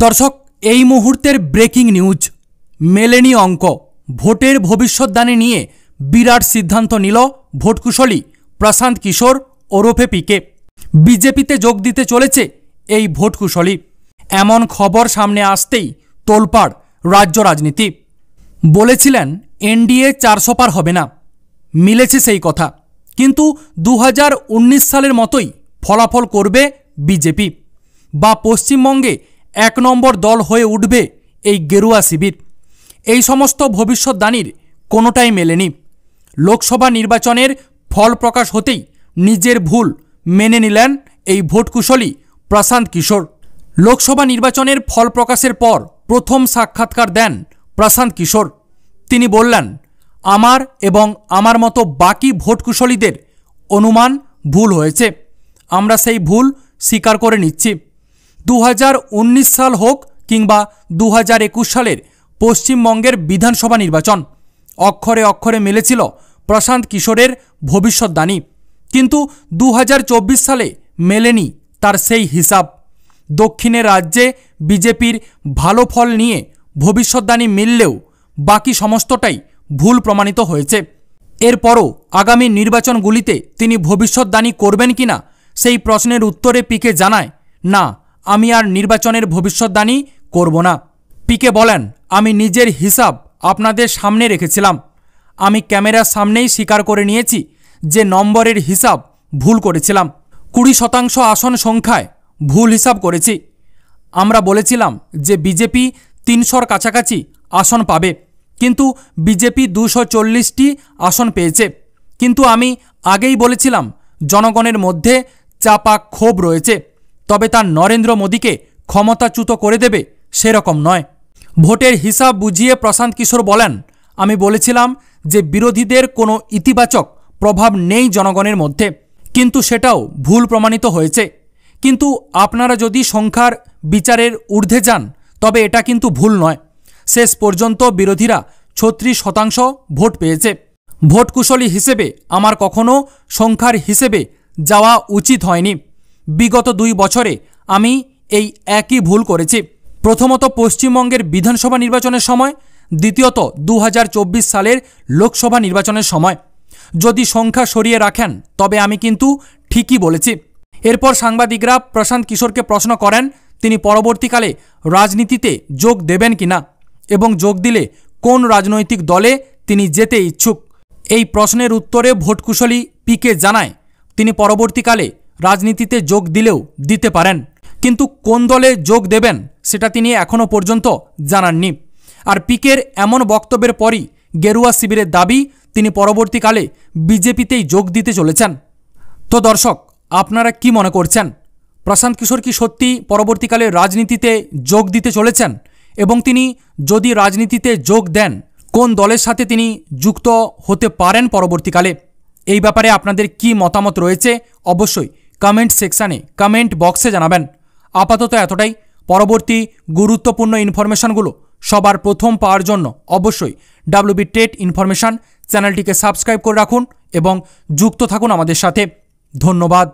দর্শক, এই মুহূর্তের ব্রেকিং নিউজ, মেলেনি অঙ্ক। ভোটের ভবিষ্যৎবাণী নিয়ে বিরাট সিদ্ধান্ত নিল ভোটকুশলী প্রশান্ত কিশোর ওরফে পিকে। বিজেপিতে যোগ দিতে চলেছে এই ভোটকুশলী। এমন খবর সামনে আসতেই তোলপাড় রাজ্য রাজনীতি। বলেছিলেন এনডিএ 400 পার হবে না, মিলেছে সেই কথা। কিন্তু 2019 সালের মতোই ফলাফল করবে বিজেপি, বা পশ্চিমবঙ্গে 1 নম্বর দল হয়ে উঠবে এই গেরুয়া শিবির। এই সমস্ত ভবিষ্যৎবাণীর কোনোটাই মেলেনি। লোকসভা নির্বাচনের ফল প্রকাশ হতেই নিজের ভুল মেনে নিলেন এই ভোটকুশলী প্রশান্ত কিশোর। লোকসভা নির্বাচনের ফল প্রকাশের পর প্রথম সাক্ষাৎকার দেন প্রশান্ত কিশোর। তিনি বললেন, আমার এবং আমার মতো বাকি ভোটকুশলীদের অনুমান ভুল হয়েছে। আমরা সেই ভুল স্বীকার করে নিচ্ছি। 2019 সাল হোক কিংবা 2021 সালের পশ্চিমবঙ্গের বিধানসভা নির্বাচন, অক্ষরে অক্ষরে মিলেছিল প্রশান্ত কিশোরের ভবিষ্যৎবাণী। কিন্তু 2024 সালে মেলেনি তার সেই হিসাব। দক্ষিণের রাজ্যে বিজেপির ভালো ফল নিয়ে ভবিষ্যৎবাণী মিললেও বাকি সমস্তটাই ভুল প্রমাণিত হয়েছে। এরপরও আগামী নির্বাচনগুলিতে তিনি ভবিষ্যৎবাণী করবেন কিনা সেই প্রশ্নের উত্তরে পিকে জানায়, না, আমি আর নির্বাচনের ভবিষ্যৎবাণী করব না। পিকে বলেন, আমি নিজের হিসাব আপনাদের সামনে রেখেছিলাম। আমি ক্যামেরার সামনেই স্বীকার করে নিয়েছি যে নম্বরের হিসাব ভুল করেছিলাম। 20% আসন সংখ্যায় ভুল হিসাব করেছি। আমরা বলেছিলাম যে বিজেপি 300-র কাছাকাছি আসন পাবে, কিন্তু বিজেপি 240টি আসন পেয়েছে। কিন্তু আমি আগেই বলেছিলাম জনগণের মধ্যে চাপা ক্ষোভ রয়েছে, তবে তা নরেন্দ্র মোদীকে ক্ষমতাচ্যুত করে দেবে সেরকম নয়। ভোটের হিসাব বুঝিয়ে প্রশান্ত কিশোর বলেন, আমি বলেছিলাম যে বিরোধীদের কোনো ইতিবাচক প্রভাব নেই জনগণের মধ্যে, কিন্তু সেটাও ভুল প্রমাণিত হয়েছে। কিন্তু আপনারা যদি সংখ্যার বিচারের ঊর্ধ্বে যান তবে এটা কিন্তু ভুল নয়। শেষ পর্যন্ত বিরোধীরা 36% ভোট পেয়েছে। ভোটকুশলী হিসেবে আমার কখনো সংখ্যার হিসেবে যাওয়া উচিত হয়নি। বিগত 2 বছরে আমি এই একই ভুল করেছি। প্রথমত পশ্চিমবঙ্গের বিধানসভা নির্বাচনের সময়, দ্বিতীয়ত 2024 সালের লোকসভা নির্বাচনের সময়। যদি সংখ্যা সরিয়ে রাখেন তবে আমি কিন্তু ঠিকই বলেছি। এরপর সাংবাদিকরা প্রশান্ত কিশোরকে প্রশ্ন করেন তিনি পরবর্তীকালে রাজনীতিতে যোগ দেবেন কিনা এবং যোগ দিলে কোন রাজনৈতিক দলে তিনি যেতে ইচ্ছুক। এই প্রশ্নের উত্তরে ভোটকুশলী পিকে জানায় তিনি পরবর্তীকালে রাজনীতিতে যোগ দিলেও দিতে পারেন, কিন্তু কোন দলে যোগ দেবেন সেটা তিনি এখনও পর্যন্ত জানাননি। আর পিকের এমন বক্তব্যের পরই গেরুয়া শিবিরের দাবি তিনি পরবর্তীকালে বিজেপিতেই যোগ দিতে চলেছেন। তো দর্শক, আপনারা কি মনে করছেন? প্রশান্ত কিশোর কি সত্যি পরবর্তীকালে রাজনীতিতে যোগ দিতে চলেছেন? এবং তিনি যদি রাজনীতিতে যোগ দেন, কোন দলের সাথে তিনি যুক্ত হতে পারেন পরবর্তীকালে? এই ব্যাপারে আপনাদের কি মতামত রয়েছে অবশ্যই কমেন্ট সেকশানে, কমেন্ট বক্সে জানাবেন। আপাতত এতটাই। পরবর্তী গুরুত্বপূর্ণ ইনফরমেশনগুলো সবার প্রথম পাওয়ার জন্য অবশ্যই WB টেট ইনফরমেশন চ্যানেলটিকে সাবস্ক্রাইব করে রাখুন এবং যুক্ত থাকুন আমাদের সাথে। ধন্যবাদ।